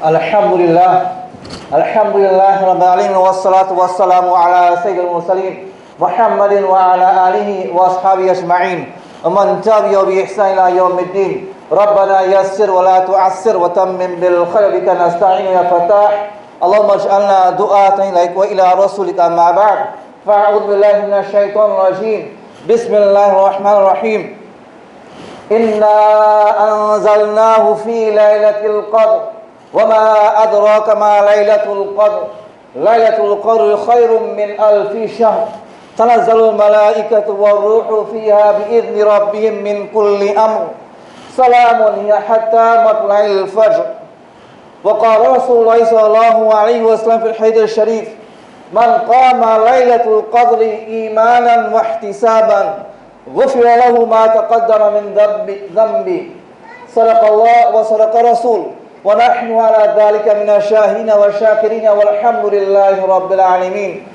Alhamdulillah, Alhamdulillah Rabbil Alamin, wassalatu wassalamu ala sayyidil mursalin Muhammadin wa ala alihi wa ashabihi ajma'in wa man tabi'ahu bi ihsan ila yaumiddin. Rabbana yassir wa la tu'assir wa tammim bil khair bika nasta'inu ya fatah. Allahumma ij'alna du'atan ilaik wa ila rasulika amma ba'd. Fa'udhu billahi minash shaitanir rajim. Bismillahirrahmanirrahim. Inna anzalnahu fi lailatul qadr. وما أدراك ما ليلة القدر ليلة القدر خير من ألف شهر تنزل الملائكة والروح فيها بإذن ربهم من كل أمر سلام هي حتى مطلع الفجر. وقال رسول الله صلى الله عليه وسلم في الحديث الشريف من قام ليلة القدر إيمانا واحتسابا غفر له ما تقدم من ذنبه. صدق الله وصدق رسول ونحن على ذلك من الشاهدين والشاكرين والحمد لله رب العالمين.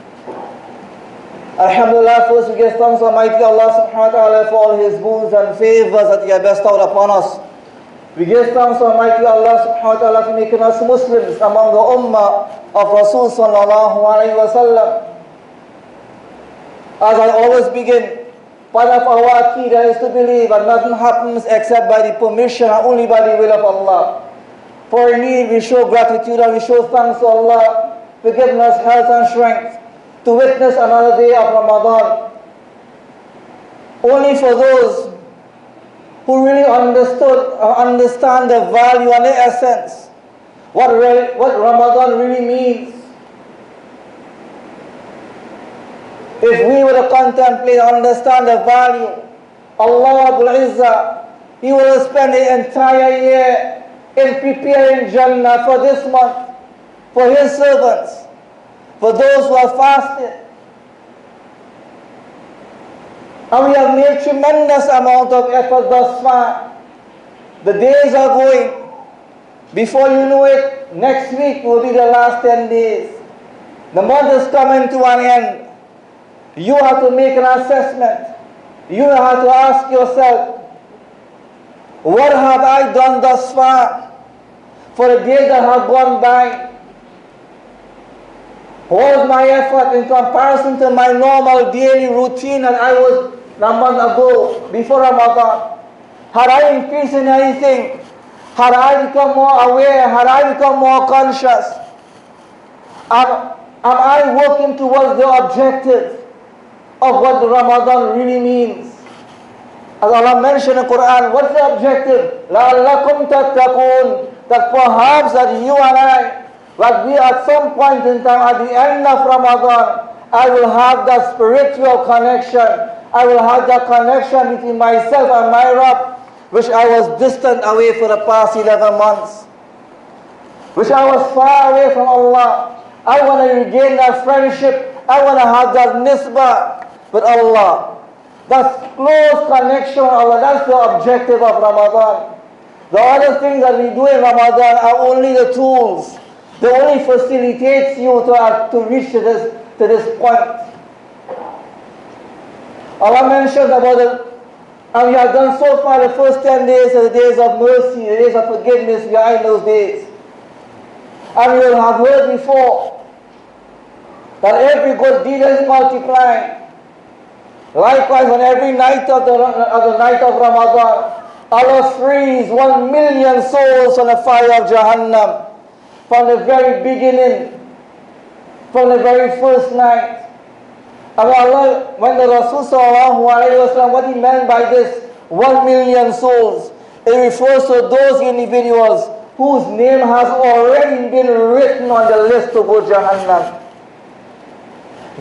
Alhamdulillah, first we give thanks to Almighty Allah subhanahu wa ta'ala for all His boons and favors that He has bestowed upon us. We give thanks to Almighty Allah subhanahu wa ta'ala for making us Muslims among the ummah of Rasul sallallahu alayhi wa sallam. As I always begin, part of our aqidah is to believe that nothing happens except by the permission and only by the will of Allah. For indeed, we show gratitude and we show thanks to Allah for giving us health and strength to witness another day of Ramadan. Only for those who really understand the value and the essence, what Ramadan really means. If we were to contemplate and understand the value, Allah Rabbul Izzah, He will spend the entire year in preparing Jannah for this month, for His servants, for those who are fasting. And we have made tremendous amount of effort thus far. The days are going. Before you know it, next week will be the last 10 days. The month is coming to an end. You have to make an assessment. You have to ask yourself, what have I done thus far for the days that have gone by? What was my effort in comparison to my normal daily routine that I was a month ago, before Ramadan? Had I increased in anything? Had I become more aware? Had I become more conscious? Am I working towards the objective of what the Ramadan really means? As Allah mentioned in the Quran, what's the objective? لَعَلَّكُمْ تَتَّقُونَ. That perhaps that you and I, that we at some point in time, at the end of Ramadan, I will have that spiritual connection. I will have that connection between myself and my Rabb, which I was distant away for the past 11 months. Which I was far away from Allah. I want to regain that friendship. I want to have that nisbah with Allah. That close connection with Allah. That's the objective of Ramadan. The other things that we do in Ramadan are only the tools. They only facilitates you to reach to this point. Allah mentioned about it, and we have done so far the first 10 days are the days of mercy, the days of forgiveness. We are in those days. And you will have heard before that every good deed is multiplied. Likewise, on every night of the night of Ramadan, Allah frees 1 million souls from the fire of Jahannam. From the very beginning, from the very first night. And Allah, when the Rasul sallallahu alayhi wa sallam, what he meant by this 1 million souls, it refers to those individuals whose name has already been written on the list to go Jahannam.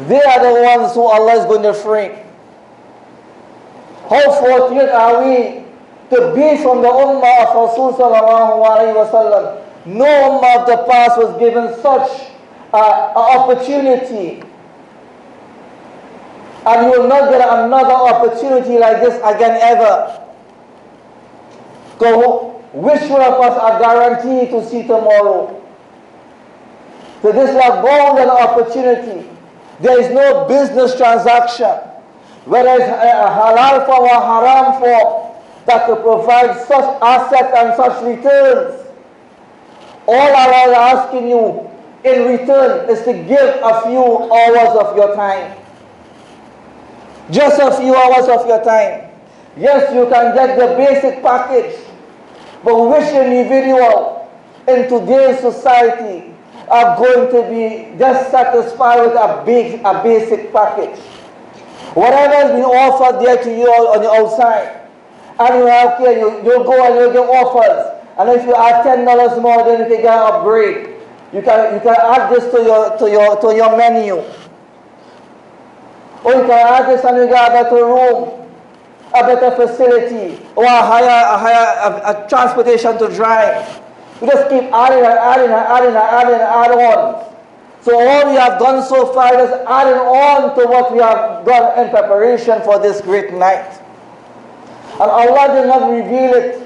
They are the ones who Allah is going to free. How fortunate are we to be from the ummah of Rasul sallallahu alayhi wa sallam. No ummah of the past was given such an opportunity. And you will not get another opportunity like this again ever. So which one of us are guaranteed to see tomorrow? So this is a golden opportunity. There is no business transaction, whether it's a halal form or haram form, that could provide such assets and such returns All Allah is asking you in return is to give a few hours of your time. Just a few hours of your time. Yes, you can get the basic package, but which individual in today's society are going to be just satisfied with a basic package? Whatever has been offered there to you on the outside, and you have here, you'll go and you'll get offers. And if you add $10 more, then you can get an upgrade. You can add this to your menu. Or you can add this and you get a better room, a better facility, or a higher transportation to drive. You just keep adding and adding on. So all we have done so far is adding on to what we have done in preparation for this great night. And Allah did not reveal it.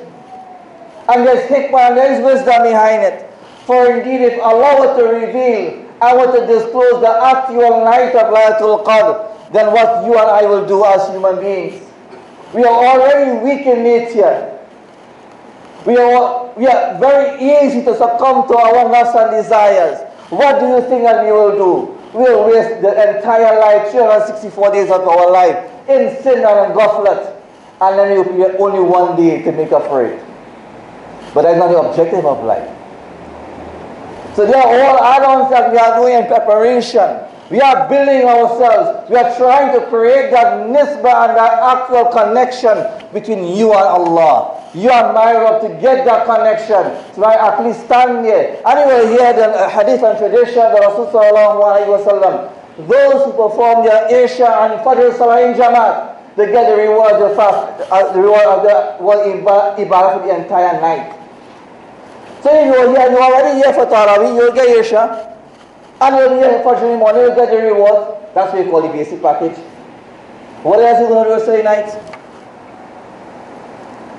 And there's hikmah and there is wisdom behind it. For indeed, if Allah were to reveal and were to disclose the actual night of Laylatul Qadr, then what you and I will do as human beings? We are already weak in nature. We are very easy to succumb to our nafs and desires. What do you think that we will do? We will waste the entire life, 364 days of our life, in sin and in ghaflat. And then you have only one day to make up for it. But that's not the objective of life. So they are all add-ons that we are doing in preparation. We are building ourselves. We are trying to create that nisbah and that actual connection between you and Allah. You and my Rabb, to get that connection. So I at least stand there. And you will hear the hadith and tradition of the Rasul sallallahu alayhi wa sallam. Those who perform their Isha and Fajr Salah in Jamaat, they get the reward of the fast, the reward of the ibadah for the entire night. So if you are here, you are already here for Tarawih, you will get Isha. And you'll be here for Fajr in the morning, you will get the reward. That's what we call the basic package. What else are you going to do Saturday night?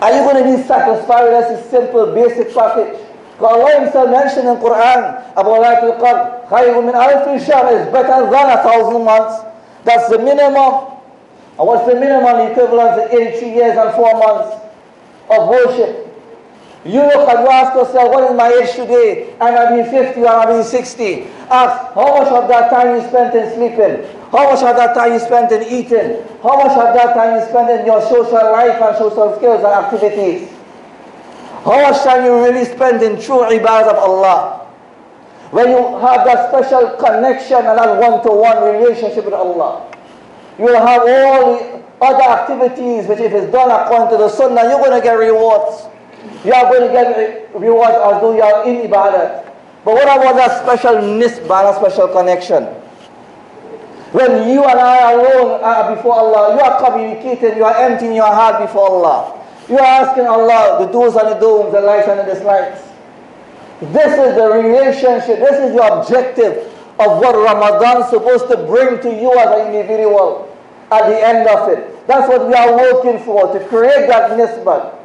Are you going to be satisfied with this simple basic package? Because Allah Himself mentioned in the Quran about Laylatul Qadr, خَيْرٌ مِنْ أَلْفِ شَهْرٍ is better than 1,000 months. That's the minimum. And what's the minimum? The equivalent to 83 years and 4 months of worship. You look and you ask yourself, what is my age today? I might be 50 or I might be 60. Ask, how much of that time you spent in sleeping? How much of that time you spent in eating? How much of that time you spent in your social life and social skills and activities? How much time you really spend in true ibadah of Allah? When you have that special connection and that one-to-one relationship with Allah. You will have all the other activities which if it's done according to the sunnah, you're going to get rewards. You are going to get rewards as though you are in ibadah. But what about that special nisbah, that special connection? When you and I alone are before Allah, you are communicating, you are emptying your heart before Allah. You are asking Allah the do's and the don'ts, the likes and the dislikes. This is the relationship, this is the objective of what Ramadan is supposed to bring to you as an individual at the end of it. That's what we are working for, to create that nisbah.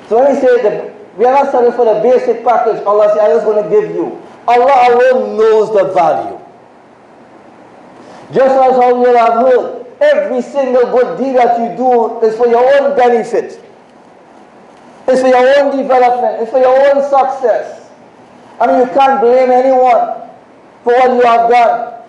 So when we say that we are not selling for the basic package, Allah says, I'm just going to give you. Allah alone knows the value. Just as how you have heard, every single good deed that you do is for your own benefit. It's for your own development. It's for your own success. I mean, you can't blame anyone for what you have done.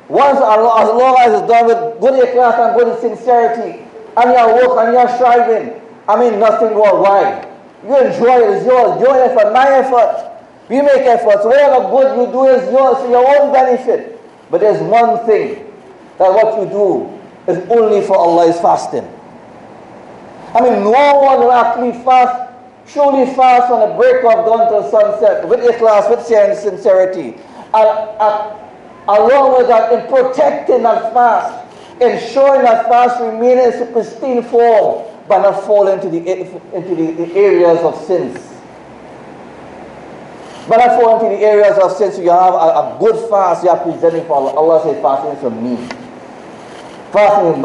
Once, as long as it's done with good ikhlas and good sincerity, and your work and your striving, I mean, nothing wrong. Why? You enjoy it, it's yours. Your effort, my effort. We make efforts. Whatever good you do is yours for your own benefit. But there's one thing, that what you do is only for Allah, is fasting. I mean, no one will actually fast, truly fast from the break of dawn till sunset, with ikhlas, with sincerity. And along with that, in protecting that fast, ensuring that fast remains in pristine form, but not fall into the areas of sins. But not fall into the areas of sins. So you have a good fast you are presenting for Allah. Allah says, fasting is from me. Fasting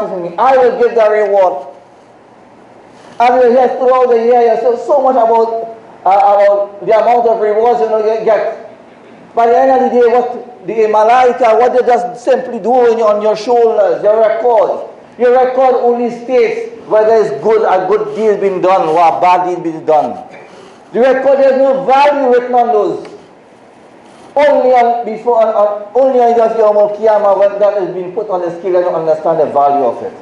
from me. I will give the reward. And you hear throughout the year, you say so much about the amount of rewards you get. By the end of the day, what the malaika, what they just simply do on your shoulders, your record. Your record only states whether it's good, a good deed being done or a bad deed being done. The record, there's no value written on those. Only on the day of Qiyamah, when that has been put on the scale and you understand the value of it.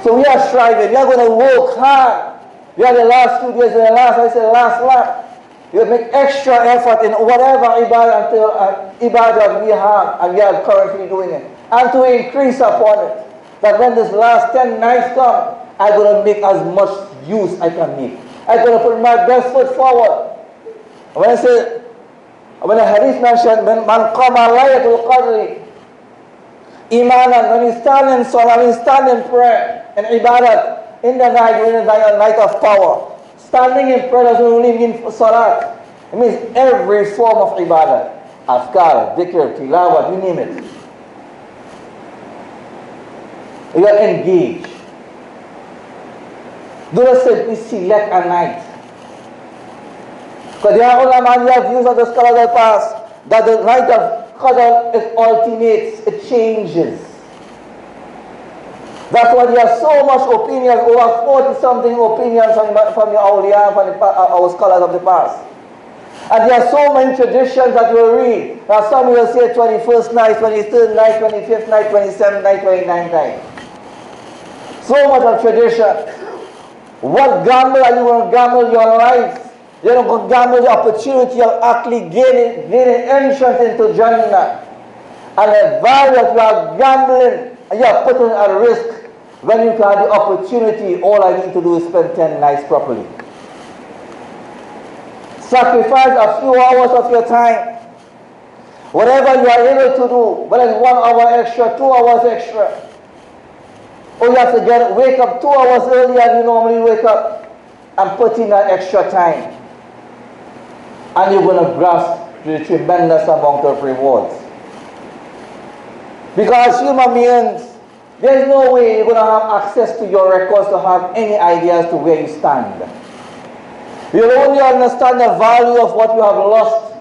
So we are striving. We are going to work hard. We are the last 2 days, last lap. We make extra effort in whatever ibadah we have, and we are currently doing it. And to increase upon it. That when this last 10 nights come, I'm going to make as much use I can make. I'm going to put my best foot forward. When the hadith mentioned, man qama laylatul qadri, imanan, when you stand in salah, when you stand in prayer, in ibadat, in the night, during the night of power. Standing in prayer doesn't only mean salat. It means every form of ibadat. Afkar, dhikr, tilawat, you name it. You are engaged. Do not simply select a night. Because there are ulama, there are views of the scholars of the past, that the night of Qadr, it alternates, it changes. That's why there are so much opinions, over 40-something opinions from the awliya, from our scholars of the past. And there are so many traditions that you will read. Now some will say 21st night, 23rd night, 25th night, 27th night, 29th night. So much of tradition. What gamble are you going to gamble your life? You're going to gamble the opportunity of actually gaining entrance into Jannah. And the value that you are gambling, and you are putting at risk when you can have the opportunity. All I need to do is spend 10 nights properly. Sacrifice a few hours of your time. Whatever you are able to do, whether it's 1 hour extra, 2 hours extra. Or you have to wake up 2 hours earlier than you normally wake up and put in that extra time. And you're going to grasp the tremendous amount of rewards. Because human beings, there's no way you're going to have access to your records to have any ideas to where you stand. You'll only understand the value of what you have lost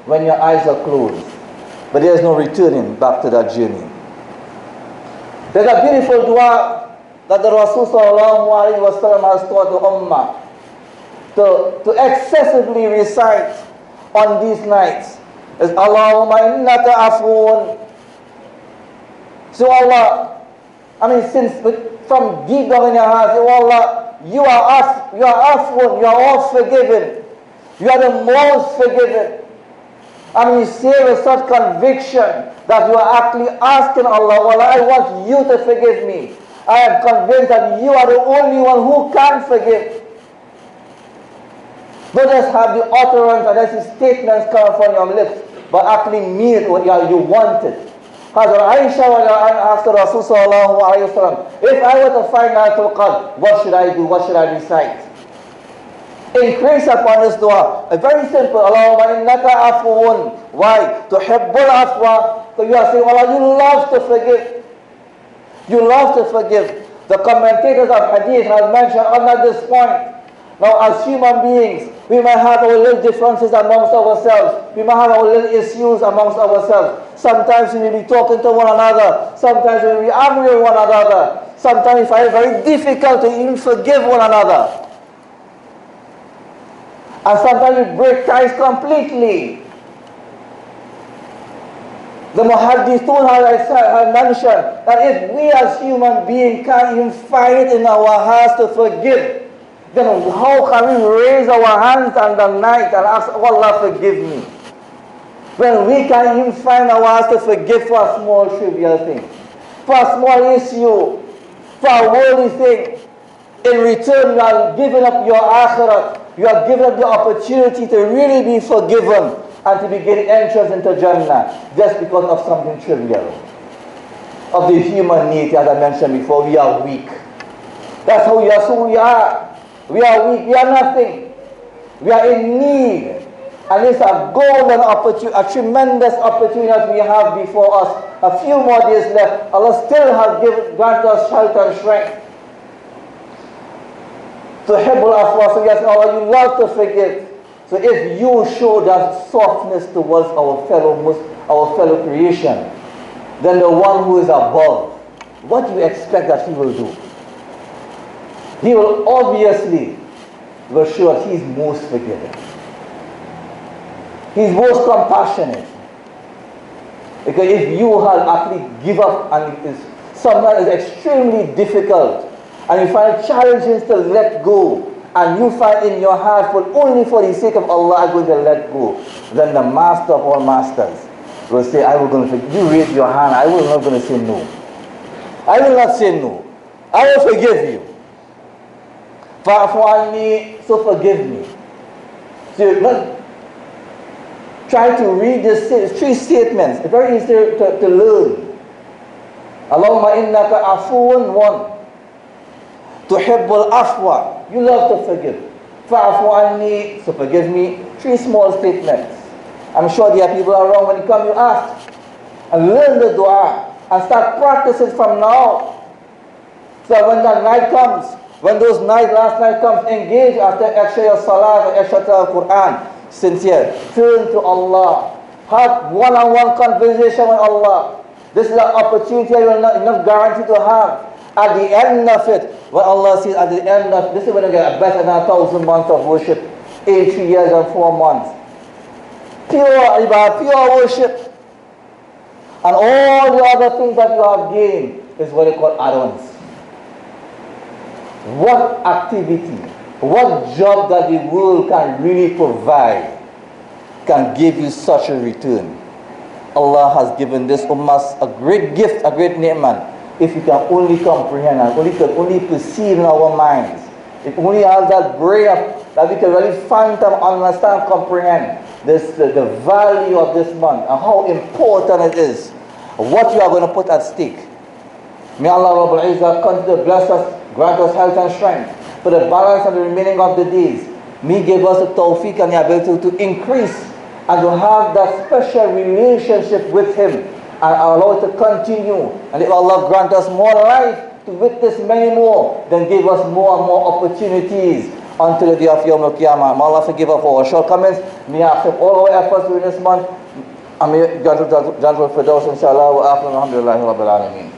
when your eyes are closed. But there's no returning back to that journey. There's a beautiful dua that the Rasul sallallahu alaihi wasallam has taught the Ummah to excessively recite on these nights. Is Allahumma innaka afoon. So Allah, from deep down in your heart, oh Allah, you are afoon, you are all forgiven. You are the most forgiven. You say with such conviction that you are actually asking Allah, well, I want you to forgive me. I am convinced that you are the only one who can forgive. Don't just have the utterance and just the statements come from your lips, but actually mean what you wanted. Hazrat Aisha asked the Rasul sallallahu alayhi wa sallam, if I were to find Laylatul Qadr, what should I do? What should I recite? Increase upon this dua. A very simple. Allahumma innaka afuun. Why? Tuhibbul afwa. So you are saying, Allah, you love to forgive. You love to forgive. The commentators of hadith have mentioned under this point. Now, as human beings, we might have our little differences amongst ourselves. We might have our little issues amongst ourselves. Sometimes we may be talking to one another. Sometimes we may be angry with one another. Sometimes we find it very difficult to even forgive one another. And sometimes we break ties completely. The Muhaddithun have mentioned that if we as human beings can't even find it in our hearts to forgive, then how can we raise our hands on the night and ask Allah forgive me? When we can't even find our hearts to forgive for a small trivial thing, for a small issue, for a worldly thing. In return, you are giving up your akhirat. You are giving up the opportunity to really be forgiven and to be getting entrance into Jannah just because of something trivial. Of the human nature, as I mentioned before, we are weak. That's how we are. So we are. We are weak. We are nothing. We are in need. And it's a golden opportunity, a tremendous opportunity that we have before us. A few more days left. Allah still has granted us shelter and strength. Tuhibbul afwa, so yes, Allah, you love to forgive. So if you show that softness towards our fellow creation, then the one who is above, what do you expect that he will do? He will obviously we're sure that He's most forgiving. He's most compassionate. Because if you have actually give up and it's something that is extremely difficult, and you find challenges to let go, and you find in your heart, but only for the sake of Allah, I'm going to let go, then the master of all masters will say, I will going to forgive you. Raise your hand. I will not going to say no. I will not say no. I will forgive you. Fa'fu anni, so forgive me. So not try to read these 3 statements. It's very easy to learn. Allahumma innaka afuun, 1. Tuhibbul afwa, you love to forgive. Fa'fu anni, so forgive me. 3 small statements. I'm sure there are people around. When you come, you ask and learn the dua and start practicing from now. So when that night comes, when those last night comes, engage after extra your salat or extra Quran, sincere. Turn to Allah. Have one-on-one conversation with Allah. This is an opportunity you will not guarantee to have. At the end of it, when Allah says at the end of this is when you get better than 1,000 months of worship, 83 years and 4 months. Pure ibadah, pure worship. And all the other things that you have gained is what they call add-ons. What activity, what job that the world can really provide can give you such a return? Allah has given this ummah a great gift, a great ni'mah. If you can only comprehend and only perceive in our minds, if only have that brain that we can really fathom, understand, comprehend the value of this month and how important it is, what you are going to put at stake. May Allah Rabbul Izzah continue to bless us, grant us health and strength for the balance and the remaining of the days. May give us the tawfiq and the ability to increase and to have that special relationship with Him and allow it to continue. And if Allah grant us more life to witness many more, then give us more and more opportunities until the day of Yawm al-Qiyamah. May Allah forgive us for our shortcomings. May I accept all our efforts during this month. And may grant us Firdaus, inshallah, wa akhir alhamdulillahi rabbil alameen.